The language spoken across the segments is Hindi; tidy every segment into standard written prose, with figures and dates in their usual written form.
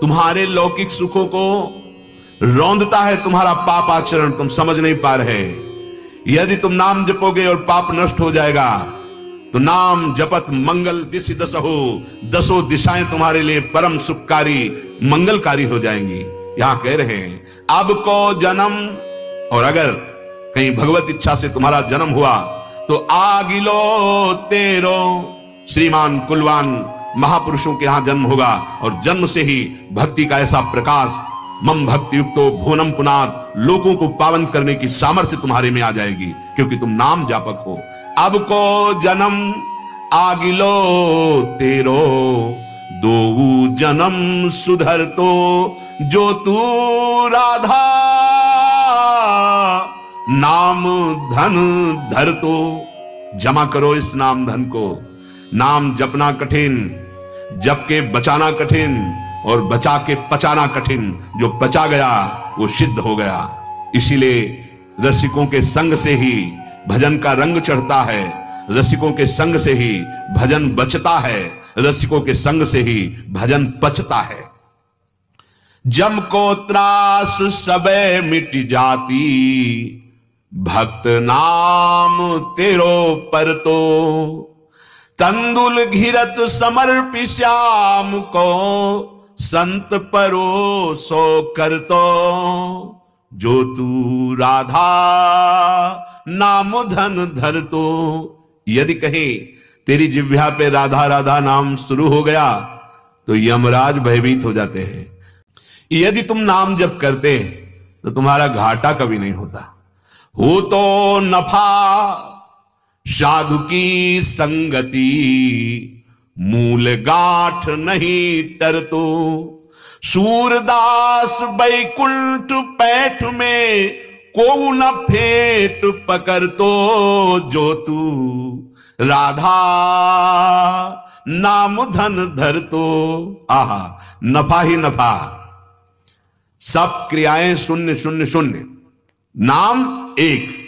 तुम्हारे लौकिक सुखों को रौंदता है तुम्हारा पाप आचरण, तुम समझ नहीं पा रहे। यदि तुम नाम जपोगे और पाप नष्ट हो जाएगा तो नाम जपत मंगल दिशि दसहो, दसों दिशाएं तुम्हारे लिए परम सुखकारी मंगलकारी हो जाएंगी। यहां कह रहे हैं अब को जन्म, और अगर कहीं भगवत इच्छा से तुम्हारा जन्म हुआ तो आगिलो तेरो, श्रीमान कुलवान महापुरुषों के यहां जन्म होगा और जन्म से ही भक्ति का ऐसा प्रकाश, मम भक्ति युक्तो भुवनम पुनात, लोगों को पावन करने की सामर्थ्य तुम्हारे में आ जाएगी क्योंकि तुम नाम जापक हो। अब को जन्म आगिलो तेरो, दो जन्म सुधर तो जो तू राधा, नाम धन धर तो। जमा करो इस नाम धन को। नाम जपना कठिन, जप के बचाना कठिन, और बचा के पचाना कठिन। जो पचा गया वो सिद्ध हो गया। इसीलिए रसिकों के संग से ही भजन का रंग चढ़ता है, रसिकों के संग से ही भजन बचता है, रसिकों के संग से ही भजन पचता है। जम को त्रास सबे मिट जाती, भक्त नाम तेरो पर तो, तंदुल घिरत समर्पि श्याम को, संत परोसो कर तो, जो तू राधा नाम धन धर तो। यदि कहीं तेरी जिह्वा पे राधा राधा नाम शुरू हो गया तो यमराज भयभीत हो जाते हैं। यदि तुम नाम जप करते तो तुम्हारा घाटा कभी नहीं होता। हो तो नफा साधु की संगति, मूल गांठ नहीं तरतो, सूरदास बैकुंठ पैठ में को न फेंट पकड़ तो, जो तू राधा नाम धन धर तो। आहा, नफा ही नफा, सब क्रियाएं शून्य शून्य शून्य, नाम एक।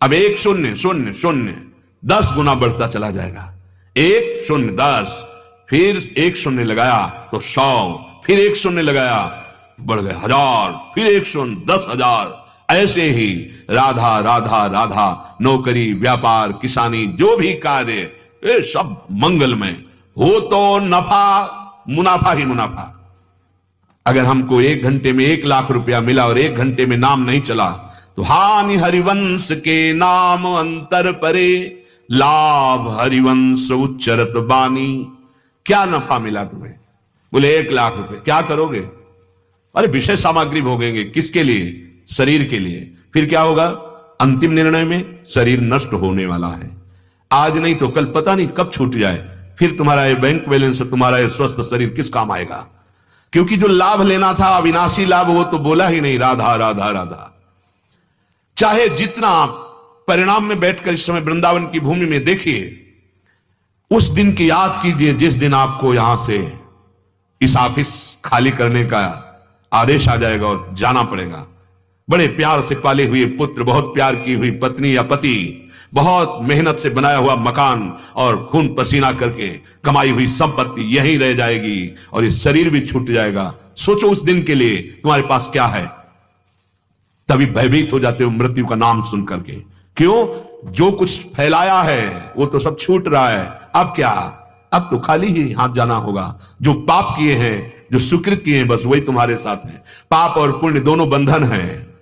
अब एक शून्य शून्य शून्य 10 गुना बढ़ता चला जाएगा। 1 0 10, फिर 1 0 लगाया तो 100, फिर 1 0 लगाया बढ़ गए 1000, फिर 1 0 10,000। ऐसे ही राधा राधा राधा, नौकरी व्यापार किसानी जो भी कार्य, ये सब मंगलमय। हो तो नफा, मुनाफा ही मुनाफा। अगर हमको 1 घंटे में 1 लाख रुपया मिला और 1 घंटे में नाम नहीं चला तो हानि हरिवंश के नाम अंतर परे, लाभ हरिवंश उच्चरत बानी। क्या नफा मिला तुम्हें? बोले 1 लाख रुपए। क्या करोगे? अरे विषय सामग्री भोगेंगे। किसके लिए? शरीर के लिए। फिर क्या होगा? अंतिम निर्णय में शरीर नष्ट होने वाला है। आज नहीं तो कल पता नहीं कब छूट जाए। फिर तुम्हारा ये बैंक बैलेंस, तुम्हारा ये स्वस्थ शरीर किस काम आएगा? क्योंकि जो लाभ लेना था अविनाशी लाभ, वो तो बोला ही नहीं राधा राधा राधा। चाहे जितना परिणाम में बैठकर इस समय वृंदावन की भूमि में देखिए, उस दिन की याद कीजिए जिस दिन आपको यहां से इस ऑफिस खाली करने का आदेश आ जाएगा और जाना पड़ेगा। बड़े प्यार से पाले हुए पुत्र, बहुत प्यार की हुई पत्नी या पति, बहुत मेहनत से बनाया हुआ मकान और खून पसीना करके कमाई हुई संपत्ति यहीं रह जाएगी और ये शरीर भी छूट जाएगा। सोचो उस दिन के लिए तुम्हारे पास क्या है। तभी भयभीत हो जाते हो मृत्यु का नाम सुन करके। क्यों? जो कुछ फैलाया है वो तो सब छूट रहा है। अब क्या? अब तो खाली ही हाथ जाना होगा। जो पाप किए हैं, जो सुकृत किए हैं, बस वही तुम्हारे साथ है। पाप और पुण्य दोनों बंधन हैं,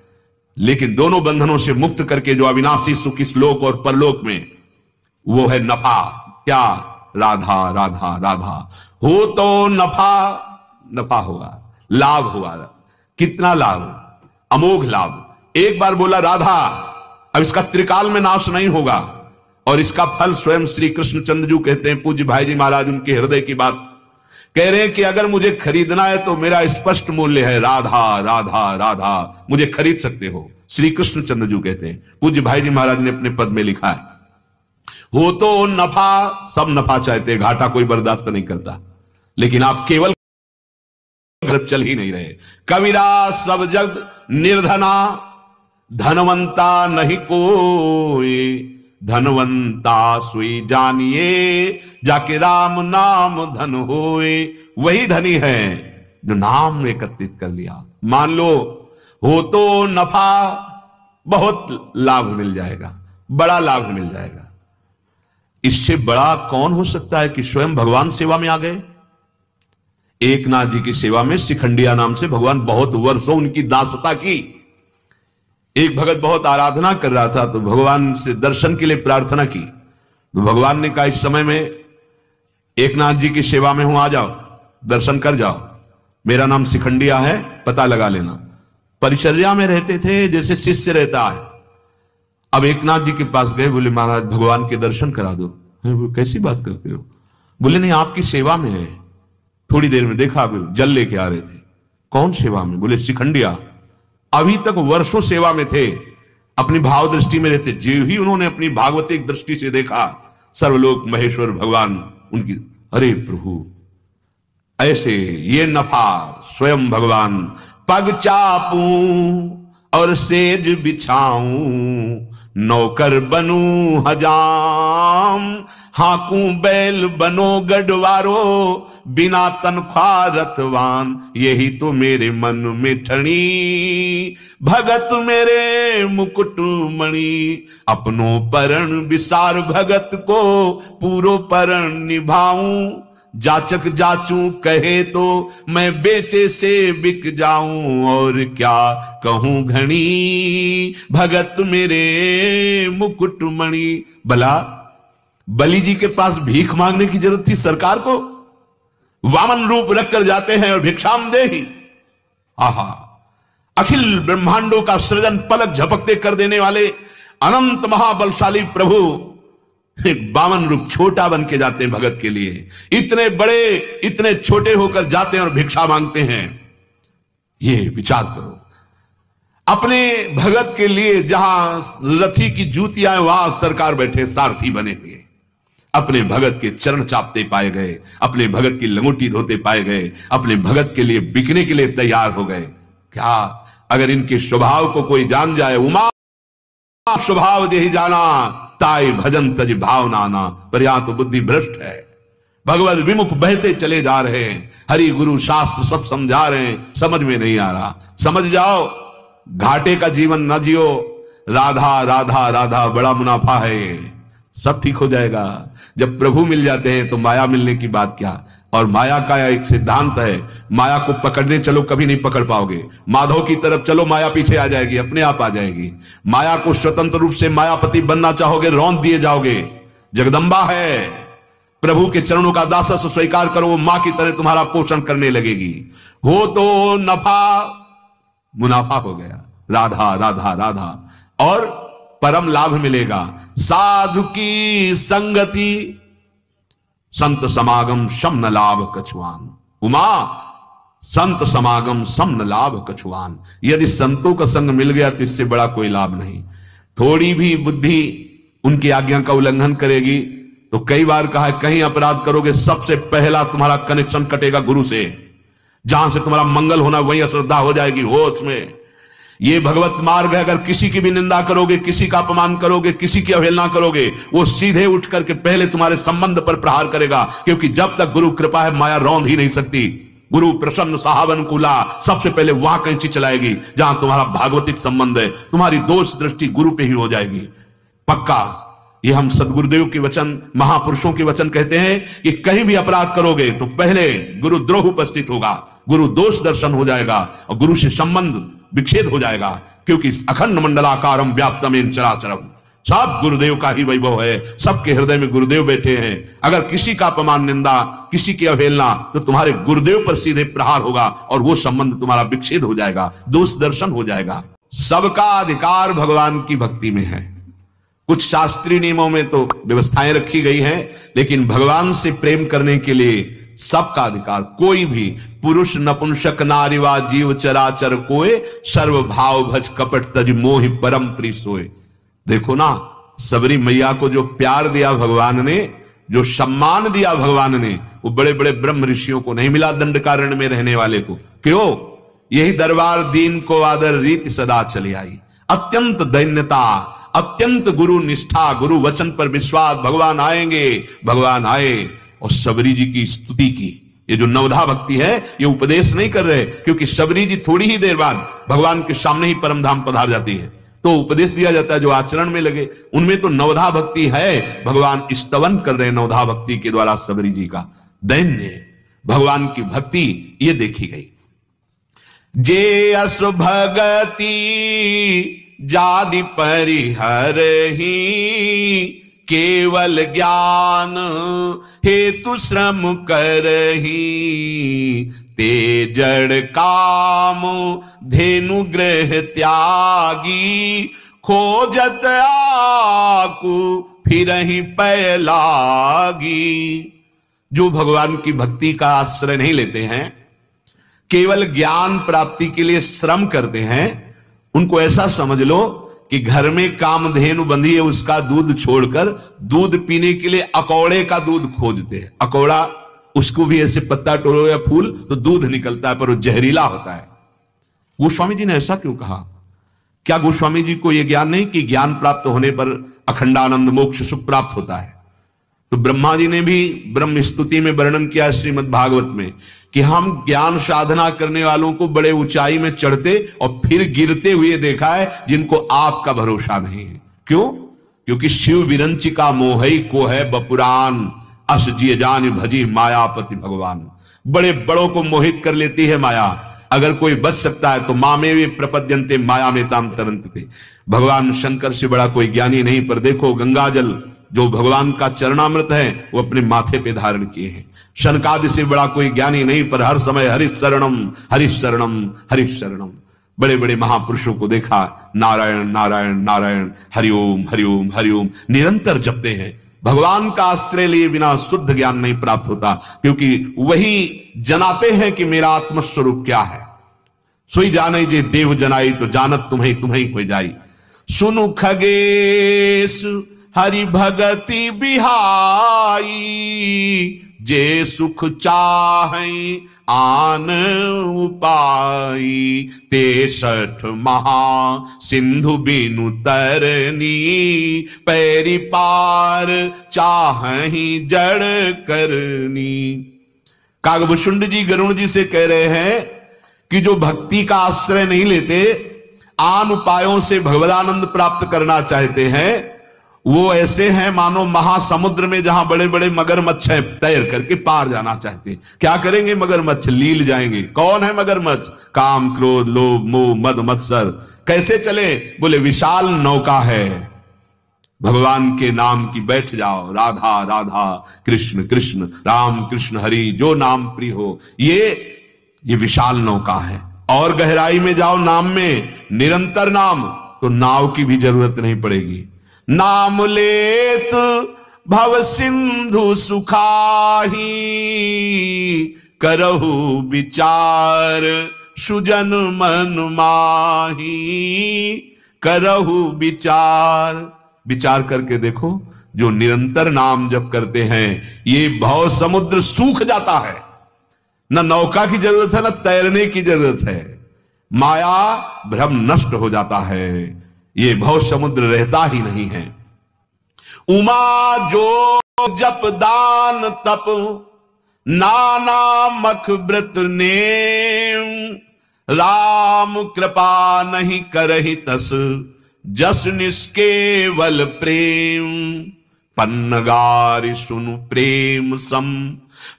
लेकिन दोनों बंधनों से मुक्त करके जो अविनाशी सुख इस लोक और परलोक में, वो है नफा। क्या? राधा राधा राधा। हो तो नफा, नफा हुआ, लाभ हुआ। कितना लाभ? अमोघ लाभ। एक बार बोला राधा, अब इसका त्रिकाल में नाश नहीं होगा। और इसका फल स्वयं श्री कृष्णचंद्र जी कहते हैं, पूज्य भाई जी महाराज उनके हृदय की बात कह रहे हैं कि अगर मुझे खरीदना है तो मेरा स्पष्ट मूल्य है राधा राधा राधा, मुझे खरीद सकते हो। श्री कृष्णचंद्र जी कहते हैं, पूज्य भाई जी महाराज ने अपने पद में लिखा है। हो तो नफा, सब नफा चाहते, घाटा कोई बर्दाश्त नहीं करता, लेकिन आप केवल घर चल ही नहीं रहे। कबीरा सब जग निर्धना, धनवंता नहीं कोई, धनवंता सोई जानिए, जाके राम नाम धन होए। वही धनी है जो नाम एकत्रित कर लिया। मान लो हो तो नफा, बहुत लाभ मिल जाएगा, बड़ा लाभ मिल जाएगा। इससे बड़ा कौन हो सकता है कि स्वयं भगवान सेवा में आ गए। एकनाथ जी की सेवा में शिखंडिया नाम से भगवान बहुत वर्षों उनकी दासता की। एक भगत बहुत आराधना कर रहा था तो भगवान से दर्शन के लिए प्रार्थना की, तो भगवान ने कहा इस समय में एकनाथ जी की सेवा में हूं, आ जाओ, दर्शन कर जाओ, मेरा नाम शिखंडिया है, पता लगा लेना। परिचर्या में रहते थे जैसे शिष्य रहता है। अब एकनाथ जी के पास गए, बोले महाराज भगवान के दर्शन करा दो। कैसी बात करते हो? बोले नहीं, आपकी सेवा में है। थोड़ी देर में देखा जल लेके आ रहे थे। कौन सेवा में? बोले शिखंडिया। अभी तक वर्षों सेवा में थे, अपनी भाव दृष्टि में रहते। जो ही उन्होंने अपनी भागवतिक दृष्टि से देखा, सर्वलोक महेश्वर भगवान उनकी, अरे प्रभु ऐसे ये नफा स्वयं भगवान। पग चापूं और सेज बिछाऊं, नौकर बनूं हजाम, हाकूं बैल बनो गढ़वारो, बिना तनख्वाह रथवान, यही तो मेरे मन में ठनी, भगत मेरे मुकुट मणि। अपनों परण विसार भगत को, पूरो परण निभाऊं, जाचक जाचूं कहे तो मैं बेचे से बिक जाऊं, और क्या कहूं घनी, भगत मेरे मुकुट मणि। भला बलि जी के पास भीख मांगने की जरूरत थी सरकार को? वामन रूप रखकर जाते हैं और भिक्षाम दे ही। आहा, अखिल ब्रह्मांडों का सृजन पलक झपकते कर देने वाले अनंत महाबलशाली प्रभु एक बामन रूप छोटा बन के जाते हैं भगत के लिए। इतने बड़े इतने छोटे होकर जाते हैं और भिक्षा मांगते हैं। ये विचार करो, अपने भगत के लिए जहां रथी की जूतियां वहां सरकार बैठे सारथी बने हुए, अपने भगत के चरण चापते पाए गए, अपने भगत की लंगोटी धोते पाए गए, अपने भगत के लिए बिकने के लिए तैयार हो गए। क्या अगर इनके स्वभाव को कोई जान जाए, उमा स्वभाव दे जाना, ताई भजन तज भाव नाना, पर यहां तो बुद्धि भ्रष्ट है। भगवत विमुख बहते चले जा रहे हैं, हरि गुरु शास्त्र सब समझा रहे हैं, समझ में नहीं आ रहा। समझ जाओ, घाटे का जीवन न जियो। राधा राधा राधा बड़ा मुनाफा है, सब ठीक हो जाएगा। जब प्रभु मिल जाते हैं तो माया मिलने की बात क्या। और माया का एक सिद्धांत है, माया को पकड़ने चलो कभी नहीं पकड़ पाओगे। माधव की तरफ चलो, माया पीछे आ जाएगी, अपने आप आ जाएगी। माया को स्वतंत्र रूप से मायापति बनना चाहोगे, रौंद दिए जाओगे। जगदम्बा है, प्रभु के चरणों का दासत्व स्वीकार करो, वो मां की तरह तुम्हारा पोषण करने लगेगी। हो तो नफा, मुनाफा हो गया, राधा राधा राधा, और परम लाभ मिलेगा। साधु की संगति, संत समागम सम न लाभ कछुआन। उमा, संत समागम सम न लाभ कछुआन। यदि संतों का संग मिल गया तो इससे बड़ा कोई लाभ नहीं। थोड़ी भी बुद्धि उनकी आज्ञा का उल्लंघन करेगी तो कई बार कहा है, कहीं अपराध करोगे सबसे पहला तुम्हारा कनेक्शन कटेगा गुरु से। जहां से तुम्हारा मंगल होना वहीं अश्रद्धा हो जाएगी। होश में, ये भगवत मार्ग है। अगर किसी की भी निंदा करोगे, किसी का अपमान करोगे, किसी की अवहेलना करोगे, वो सीधे उठ करके पहले तुम्हारे संबंध पर प्रहार करेगा। क्योंकि जब तक गुरु कृपा है, माया रौंद ही नहीं सकती। गुरु प्रसन्न साहबन कुला, सबसे पहले वहां कैंची चलाएगी जहां तुम्हारा भागवतिक संबंध है। तुम्हारी दोष दृष्टि गुरु पे ही हो जाएगी पक्का। ये हम सदगुरुदेव के वचन, महापुरुषों के वचन कहते हैं कि कहीं भी अपराध करोगे तो पहले गुरुद्रोह उपस्थित होगा, गुरु दोष दर्शन हो जाएगा और गुरु से संबंध विच्छेद हो जाएगा। क्योंकि अखंड मंडलाकारम व्याप्तमेन चराचरम, सब गुरुदेव का ही वैभव है। सबके हृदय में गुरुदेव बैठे हैं। अगर किसी का अपमान, निंदा, किसी की अवहेलना, तो तुम्हारे गुरुदेव पर सीधे प्रहार होगा और वो संबंध तुम्हारा विच्छेद हो जाएगा, दोष दर्शन हो जाएगा। सबका अधिकार भगवान की भक्ति में है। कुछ शास्त्रीय नियमों में तो व्यवस्थाएं रखी गई हैं, लेकिन भगवान से प्रेम करने के लिए सबका अधिकार। कोई भी पुरुष, नपुंसक, नारीवा, जीव चराचर कोय, सर्व भाव भज कपट तज मोहि परम प्रिय सोए। देखो ना, सबरी मैया को जो प्यार दिया भगवान ने, जो सम्मान दिया भगवान ने, वो बड़े बड़े ब्रह्म ऋषियों को नहीं मिला, दंडकारण्य में रहने वाले को। क्यों? यही दरबार दीन को आदर रीति सदा चली आई। अत्यंत दैन्यता, अत्यंत गुरु निष्ठा, गुरु वचन पर विश्वास। भगवान आएंगे, भगवान आए और सबरी जी की स्तुति की। ये जो नवधा भक्ति है ये उपदेश नहीं कर रहे, क्योंकि शबरी जी थोड़ी ही देर बाद भगवान के सामने ही परम धाम पधार जाती है, तो उपदेश दिया जाता है जो आचरण में लगे। उनमें तो नवधा भक्ति है, भगवान स्तवन कर रहे हैं नवधा भक्ति के द्वारा शबरी जी का। दैन्य भगवान की भक्ति ये देखी गई। जे अस भगति जादि परिहर ही, केवल ज्ञान हेतु श्रम करही, ते जड़ काम धेनु ग्रह त्यागी, खोजत आकु फिरहि पै लागी। जो भगवान की भक्ति का आश्रय नहीं लेते हैं, केवल ज्ञान प्राप्ति के लिए श्रम करते हैं, उनको ऐसा समझ लो कि घर में कामधेनु बंधी है, उसका दूध छोड़कर दूध पीने के लिए अकौड़े का दूध खोजते हैं। अकौड़ा उसको भी ऐसे पत्ता तोड़ो या फूल तो दूध निकलता है, पर वो जहरीला होता है। गोस्वामी जी ने ऐसा क्यों कहा? क्या गोस्वामी जी को यह ज्ञान नहीं कि ज्ञान प्राप्त होने पर अखंडानंद मोक्ष सुख प्राप्त होता है? तो ब्रह्मा जी ने भी ब्रह्म स्तुति में वर्णन किया श्रीमद् भागवत में कि हम ज्ञान साधना करने वालों को बड़े ऊंचाई में चढ़ते और फिर गिरते हुए देखा है, जिनको आपका भरोसा नहीं है। क्यों? क्योंकि शिव विरंचिका मोहई को है बपुरान, अस जिय जान भजी मायापति भगवान। बड़े बड़ों को मोहित कर लेती है माया। अगर कोई बच सकता है तो मामे वे प्रपद्यंते माया में ताम तरंतते। भगवान शंकर से बड़ा कोई ज्ञानी नहीं। पर देखो गंगाजल जो भगवान का चरणामृत है वो अपने माथे पे धारण किए हैं। शनकादि से बड़ा कोई ज्ञानी नहीं, पर हर समय हरिश शरणम हरिश शरणम हरिश शरणम। बड़े बड़े महापुरुषों को देखा, नारायण नारायण नारायण, हरिओम हरिओम हरिओम निरंतर जपते हैं। भगवान का आश्रय लिए बिना शुद्ध ज्ञान नहीं प्राप्त होता, क्योंकि वही जनाते हैं कि मेरा आत्मस्वरूप क्या है। सोई जाने जे देव जनाई, तो जानत तुम्हें तुम्हें हो जाई। सुनु खगेश हरि भगति बिहाई, जे सुख चाहि आन उपाई। 63 महा सिंधु बिनु तरनी, पैरी पार चाहि जड़ करनी। कागभूषुंड जी गरुण जी से कह रहे हैं कि जो भक्ति का आश्रय नहीं लेते, आन उपायों से भगवदानंद प्राप्त करना चाहते हैं, वो ऐसे हैं मानो महासमुद्र में जहां बड़े बड़े मगरमच्छ हैं, तैर करके पार जाना चाहते हैं। क्या करेंगे मगरमच्छ? लील जाएंगे। कौन है मगरमच्छ? काम क्रोध लोभ मोह मद मत्सर। कैसे चले? बोले विशाल नौका है, भगवान के नाम की बैठ जाओ। राधा राधा कृष्ण कृष्ण राम कृष्ण हरि, जो नाम प्रिय हो। ये विशाल नौका है। और गहराई में जाओ नाम में, निरंतर नाम, तो नाव की भी जरूरत नहीं पड़ेगी। नाम लेत भव सिंधु सुखाही, करहु विचार सुजन मन माही। करहु विचार, विचार करके देखो, जो निरंतर नाम जप करते हैं ये भव समुद्र सूख जाता है। न नौका की जरूरत है, न तैरने की जरूरत है। माया भ्रम नष्ट हो जाता है, ये भव समुद्र रहता ही नहीं है। उमा जो जप दान तप, नाना मख व्रत नेम। राम कृपा नहीं करहि तस, जस निष्केवल प्रेम। पन्नगारि सुनु प्रेम सम,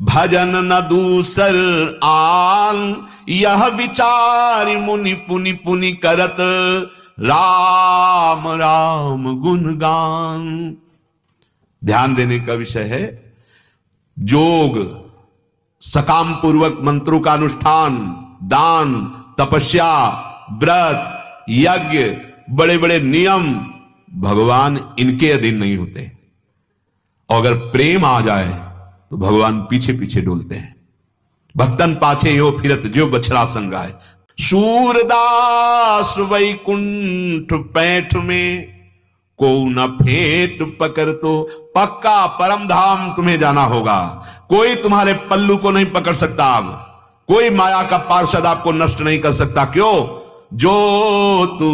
भजन न दूसर आन। यह विचार मुनि पुनि पुनि करत, राम राम गुणगान। ध्यान देने का विषय है योग, सकाम पूर्वक मंत्रों का अनुष्ठान, दान, तपस्या, व्रत, यज्ञ, बड़े बड़े नियम, भगवान इनके अधीन नहीं होते। और अगर प्रेम आ जाए तो भगवान पीछे पीछे डोलते हैं। भक्तन पाछे यो फिरत जो बछड़ा संगाए। सूरदास वैकुंठ पैठ में, को न फेंट पकड़। तो पक्का परम धाम तुम्हें जाना होगा। कोई तुम्हारे पल्लू को नहीं पकड़ सकता। अब कोई माया का पार्षद आपको नष्ट नहीं कर सकता। क्यों? जो तू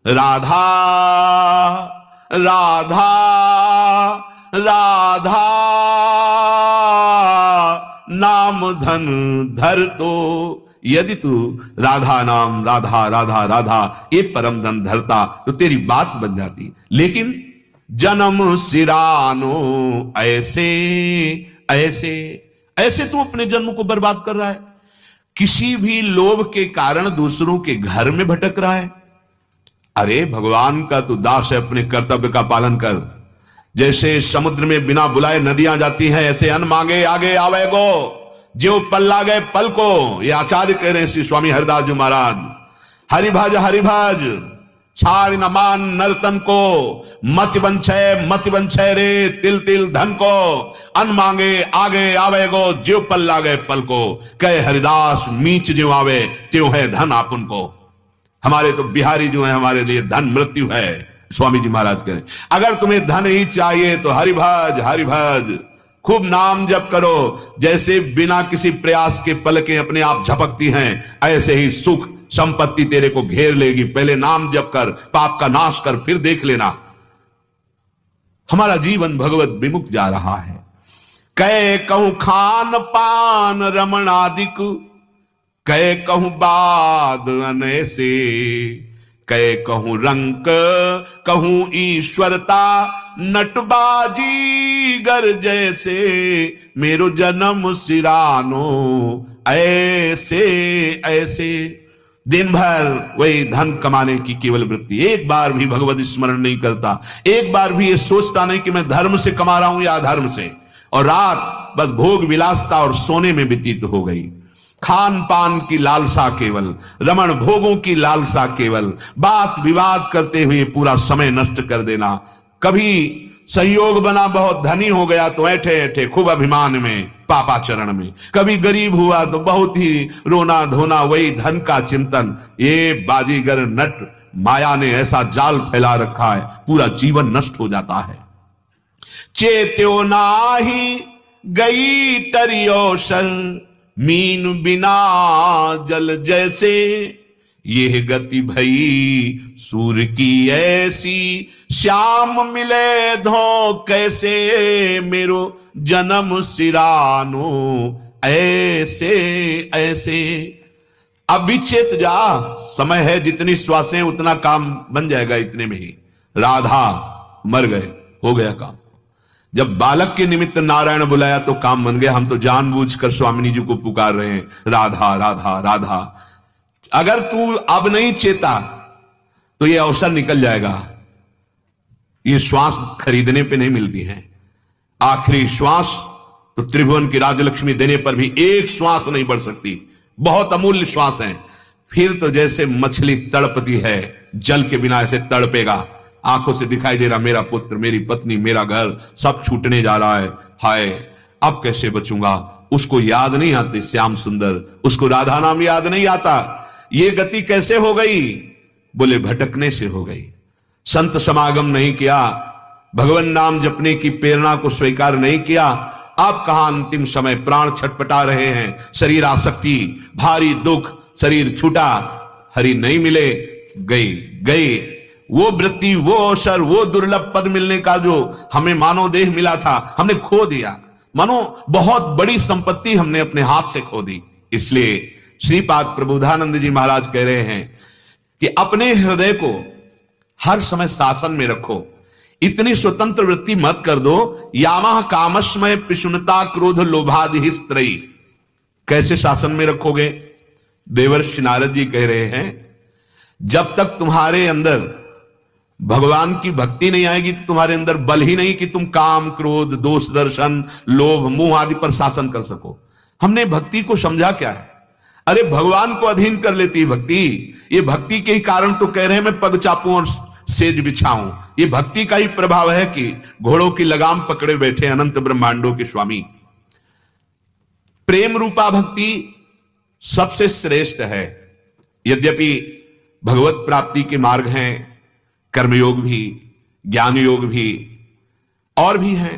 राधा राधा राधा नाम धन धर तो। यदि तू राधा नाम, राधा राधा राधा, ये परम धन धरता तो तेरी बात बन जाती। लेकिन जन्म सिरानो ऐसे ऐसे ऐसे तू अपने जन्म को बर्बाद कर रहा है। किसी भी लोभ के कारण दूसरों के घर में भटक रहा है। अरे भगवान का तू दास है, अपने कर्तव्य का पालन कर। जैसे समुद्र में बिना बुलाए नदियां जाती हैं, ऐसे अन्न मांगे आगे आवे गो, जो पल्ला गए पल को। ये आचार्य कह रहे हैं श्री स्वामी हरिदास जी महाराज। हरिभज हरिभज छाड़ न मान नर्तन को, मत बंछय रे तिल तिल धन को। अन्न मांगे आगे आवे गो, जो पल्ला गए पल को। कहे हरिदास मीच जो आवे त्यों है धन आपन को। हमारे तो बिहारी जो है, हमारे लिए धन मृत्यु है। स्वामी जी महाराज कहें अगर तुम्हें धन ही चाहिए तो हरिभज हरिभज, खूब नाम जप करो। जैसे बिना किसी प्रयास के पलकें अपने आप झपकती हैं, ऐसे ही सुख संपत्ति तेरे को घेर लेगी। पहले नाम जप कर, पाप का नाश कर, फिर देख लेना। हमारा जीवन भगवत विमुख जा रहा है। कै कहूं खान पान रमणादिक, कै कहूं बाद अनैसे। कै कहूं रंक कहूं ईश्वरता, नटबाजी गर जैसे। मेरो जन्म सिरानो ऐसे ऐसे। दिन भर वही धन कमाने की केवल वृत्ति, एक बार भी भगवत स्मरण नहीं करता, एक बार भी ये सोचता नहीं कि मैं धर्म से कमा रहा हूं या अधर्म से। और रात बस भोग विलासता और सोने में व्यतीत हो गई। खान पान की लालसा केवल, रमण भोगों की लालसा केवल, बात विवाद करते हुए पूरा समय नष्ट कर देना। कभी संयोग बना बहुत धनी हो गया तो ऐठे ऐठे खूब अभिमान में पापाचरण में। कभी गरीब हुआ तो बहुत ही रोना धोना, वही धन का चिंतन। ये बाजीगर नट माया ने ऐसा जाल फैला रखा है, पूरा जीवन नष्ट हो जाता है। चेत्यो नाही गई टरियोशर, मीन बिना जल जैसे। यह गति भई सूर्य की ऐसी, श्याम मिले धो कैसे। मेरो जन्म सिरानो ऐसे ऐसे। अब भी चेत जा, समय है, जितनी श्वासें उतना काम बन जाएगा इतने में ही। राधा मर गए, हो गया काम। जब बालक के निमित्त नारायण बुलाया तो काम बन गया। हम तो जानबूझकर स्वामिनी जी को पुकार रहे हैं, राधा राधा राधा। अगर तू अब नहीं चेता तो ये अवसर निकल जाएगा। ये श्वास खरीदने पे नहीं मिलती है। आखिरी श्वास तो त्रिभुवन की राजलक्ष्मी देने पर भी एक श्वास नहीं बढ़ सकती, बहुत अमूल्य श्वास है। फिर तो जैसे मछली तड़पती है, जल के बिना ऐसे तड़पेगा। आंखों से दिखाई दे रहा मेरा पुत्र, मेरी पत्नी, मेरा घर सब छूटने जा रहा है। हाय अब कैसे बचूंगा। उसको याद नहीं आती श्याम सुंदर, उसको राधा नाम याद नहीं आता। ये गति कैसे हो गई? बोले भटकने से हो गई। संत समागम नहीं किया, भगवान नाम जपने की प्रेरणा को स्वीकार नहीं किया। अब कहां अंतिम समय, प्राण छटपटा रहे हैं, शरीर आसक्ति, भारी दुख, शरीर छूटा, हरि नहीं मिले, गई वो वृत्ति, वो अवसर, वो दुर्लभ पद मिलने का जो हमें मानव देह मिला था, हमने खो दिया। मानो बहुत बड़ी संपत्ति हमने अपने हाथ से खो दी। इसलिए श्रीपाद प्रबोधानंद जी महाराज कह रहे हैं कि अपने हृदय को हर समय शासन में रखो। इतनी स्वतंत्र वृत्ति मत कर दो। यामह कामस्मय पिशुनता क्रोध लोभादि स्त्रयी। कैसे शासन में रखोगे? देवर्षि नारद जी कह रहे हैं, जब तक तुम्हारे अंदर भगवान की भक्ति नहीं आएगी तो तुम्हारे अंदर बल ही नहीं कि तुम काम, क्रोध, दोष दर्शन, लोभ, मोह आदि पर शासन कर सको। हमने भक्ति को समझा क्या है? अरे भगवान को अधीन कर लेती है भक्ति। ये भक्ति के ही कारण तो कह रहे हैं मैं पग चापूं और सेज बिछाऊं। ये भक्ति का ही प्रभाव है कि घोड़ों की लगाम पकड़े बैठे अनंत ब्रह्मांडों के स्वामी। प्रेम रूपा भक्ति सबसे श्रेष्ठ है। यद्यपि भगवत प्राप्ति के मार्ग हैं, कर्मयोग भी, ज्ञान योग भी और भी हैं,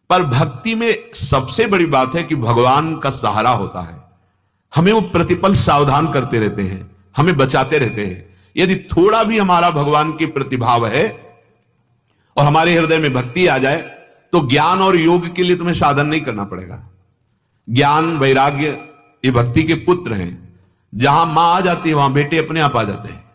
पर भक्ति में सबसे बड़ी बात है कि भगवान का सहारा होता है। हमें वो प्रतिपल सावधान करते रहते हैं, हमें बचाते रहते हैं। यदि थोड़ा भी हमारा भगवान के प्रतिभाव है और हमारे हृदय में भक्ति आ जाए तो ज्ञान और योग के लिए तुम्हें साधन नहीं करना पड़ेगा। ज्ञान वैराग्य ये भक्ति के पुत्र हैं। जहां मां आ जाती है वहां बेटे अपने आप आ जाते हैं।